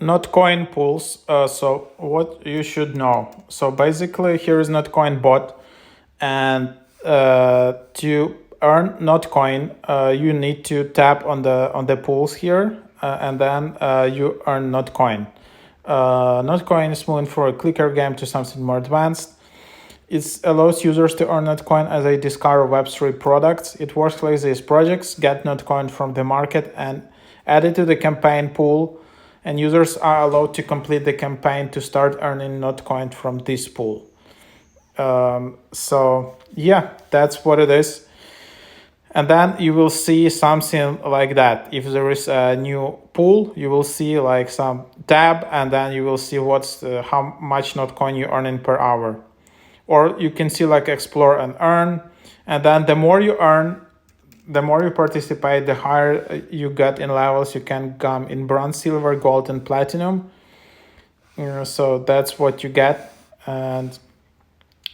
Notcoin pools. So what you should know. So basically, here is Notcoin bot, and to earn Notcoin, you need to tap on the pools here, and then you earn Notcoin. Notcoin is moving for a clicker game to something more advanced. It allows users to earn Notcoin as they discover Web3 products. It works like this: projects get Notcoin from the market and add it to the campaign pool, and users are allowed to complete the campaign to start earning Notcoin from this pool. So yeah, that's what it is. And then you will see something like that. If there is a new pool, you will see like some tab, and then you will see how much Notcoin you earning per hour. Or you can see like explore and earn, and then the more you earn, the more you participate, the higher you get in levels. You can come in bronze, silver, gold, and platinum. So that's what you get. And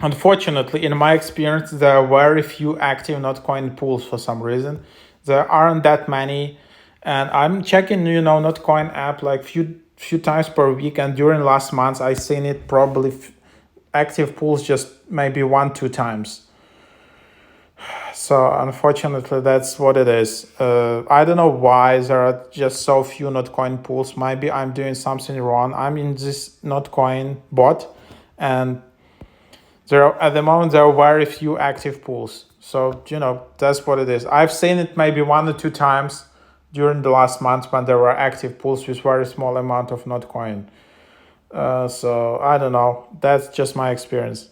unfortunately, in my experience, there are very few active Notcoin pools for some reason. There aren't that many, and I'm checking, Notcoin app like few times per week, and during last month, I seen it probably active pools just maybe 1-2 times. So unfortunately, that's what it is. I don't know why there are just so few Notcoin pools. Maybe I'm doing something wrong. I'm in this Notcoin bot, and at the moment there are very few active pools. So that's what it is. I've seen it maybe 1 or 2 times during the last month when there were active pools with very small amount of Notcoin. So I don't know. That's just my experience.